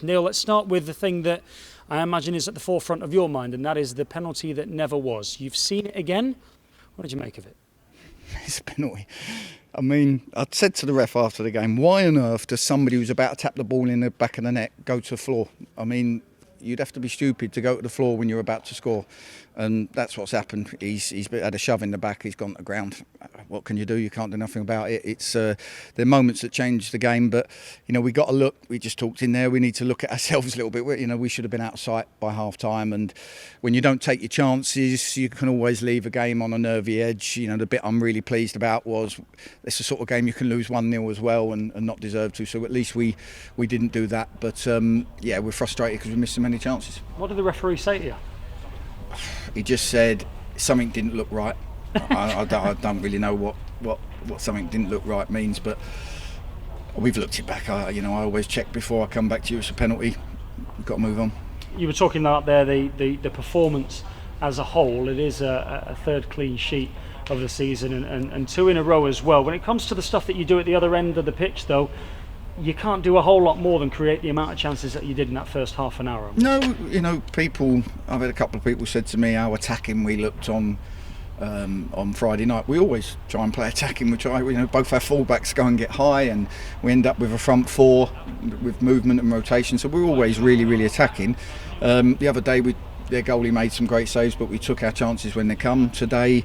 Neal, let's start with the thing that I imagine is at the forefront of your mind, and that is the penalty that never was. You've seen it again. What did you make of it? It's a penalty. I mean, I said to the ref after the game, why on earth does somebody who's about to tap the ball in the back of the net go to the floor? I mean, you'd have to be stupid to go to the floor when you're about to score. And that's what's happened. He's had a shove in the back, he's gone to the ground. What can you do? You can't do nothing about it. It's the moments that change the game, but we got to look. We just talked in there. We need to look at ourselves a little bit. We should have been out of sight by half time, and when you don't take your chances, you can always leave a game on a nervy edge. The bit I'm really pleased about was it's the sort of game you can lose 1-0 as well and not deserve to. So at least we didn't do that. But we're frustrated because we missed so many chances. What did the referee say to you? He just said something didn't look right. I don't really know what something didn't look right means, but we've looked it back. I always check before I come back to you. It's a penalty. We've got to move on. You were talking about there the performance as a whole. It is a third clean sheet of the season and two in a row as well. When it comes to the stuff that you do at the other end of the pitch, though, you can't do a whole lot more than create the amount of chances that you did in that first half an hour. No, I've had a couple of people said to me how attacking we looked on Friday night. We always try and play attacking. We try, both our fullbacks go and get high, and we end up with a front four with movement and rotation. So we're always really, really attacking. The other day, their goalie made some great saves, but we took our chances when they come. Today,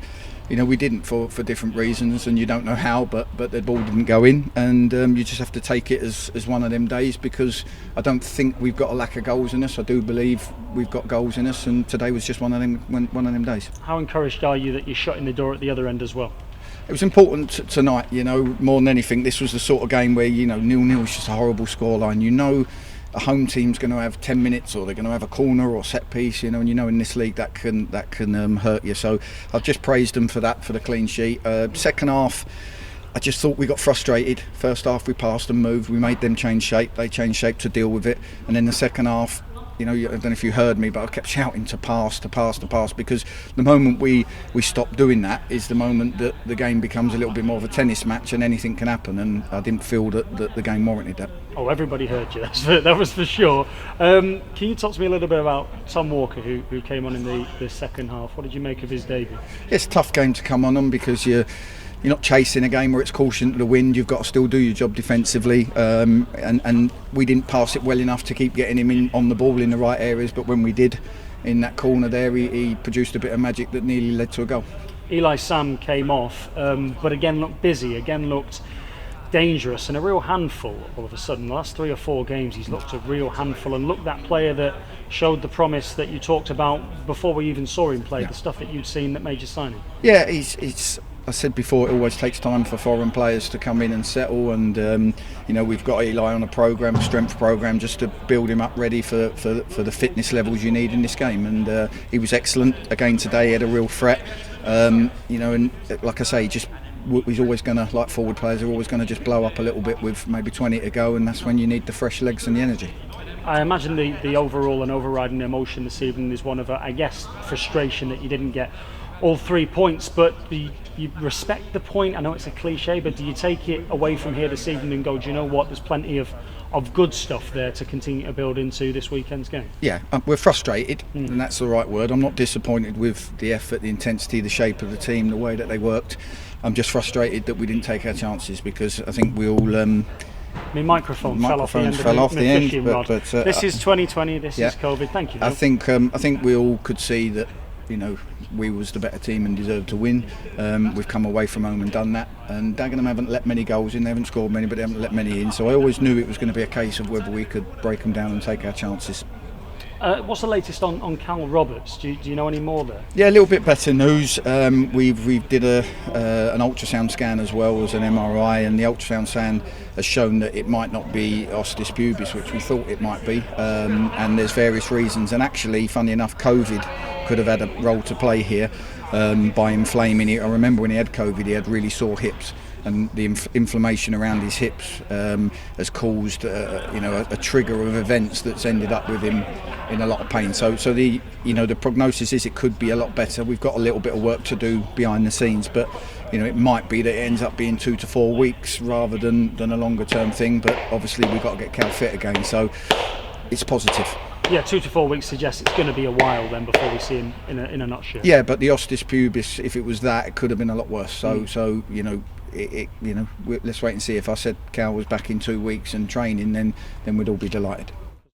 we didn't for different reasons, and you don't know how, but the ball didn't go in, and you just have to take it as one of them days, because I don't think we've got a lack of goals in us. I do believe we've got goals in us, and today was just one of them days. How encouraged are you that you're shutting the door at the other end as well? It was important tonight, more than anything. This was the sort of game where 0-0 is just a horrible scoreline. A home team's going to have 10 minutes, or they're going to have a corner or set piece, and in this league that can hurt you. So I've just praised them for that, for the clean sheet. Second half, I just thought we got frustrated. First half we passed and moved, we made them change shape. They changed shape to deal with it, and then the second half, I don't know if you heard me, but I kept shouting to pass, because the moment we stop doing that is the moment that the game becomes a little bit more of a tennis match and anything can happen, and I didn't feel that the game warranted that. Oh, everybody heard you, that was for sure. Can you talk to me a little bit about Tom Walker, who came on in the second half? What did you make of his debut? It's a tough game to come on because you're not chasing a game where it's caution to the wind. You've got to still do your job defensively, and we didn't pass it well enough to keep getting him in on the ball in the right areas, but when we did in that corner there, he produced a bit of magic that nearly led to a goal. Eli Sam came off, but again looked busy, again looked dangerous and a real handful. All of a sudden, the last 3 or 4 games he's looked a real handful and looked that player that showed the promise that you talked about before we even saw him play. The stuff that you'd seen that made you sign him. Yeah, I said before, it always takes time for foreign players to come in and settle, and we've got Eli on a strength program, just to build him up ready for the fitness levels you need in this game, and he was excellent again today. He had a real threat, and like I say, he's always going to, like forward players, are always going to just blow up a little bit with maybe 20 to go, and that's when you need the fresh legs and the energy. I imagine the overall and overriding emotion this evening is one of, frustration that you didn't get all 3 points, but you respect the point. I know it's a cliche, but do you take it away from here this evening and go, do you know what, there's plenty of good stuff there to continue to build into this weekend's game? Yeah, we're frustrated, and that's the right word. I'm not disappointed with the effort, the intensity, the shape of the team, the way that they worked. I'm just frustrated that we didn't take our chances, because I think we all... My microphone fell off the end. But this is 2020. This is COVID. Thank you. I think we all could see that we was the better team and deserved to win. We've come away from home and done that, and Dagenham haven't let many goals in. They haven't scored many, but they haven't let many in. So I always knew it was going to be a case of whether we could break them down and take our chances. What's the latest on Cal Roberts? Do you know any more there? Yeah, a little bit better news. We did an ultrasound scan as well as an MRI, and the ultrasound scan has shown that it might not be ostis pubis, which we thought it might be, and there's various reasons. And actually, funny enough, COVID could have had a role to play here by inflaming it. I remember when he had COVID, he had really sore hips, and the inflammation around his hips has caused a trigger of events that's ended up with him in a lot of pain. So the prognosis is it could be a lot better. We've got a little bit of work to do behind the scenes, but it might be that it ends up being 2 to 4 weeks rather than a longer term thing. But obviously we've got to get Cal fit again. So it's positive. Yeah, 2 to 4 weeks suggests it's going to be a while then before we see him in a nutshell. Yeah, but the ostis pubis, if it was that, it could have been a lot worse. So you know, let's wait and see. If I said Cal was back in 2 weeks and training, then we'd all be delighted.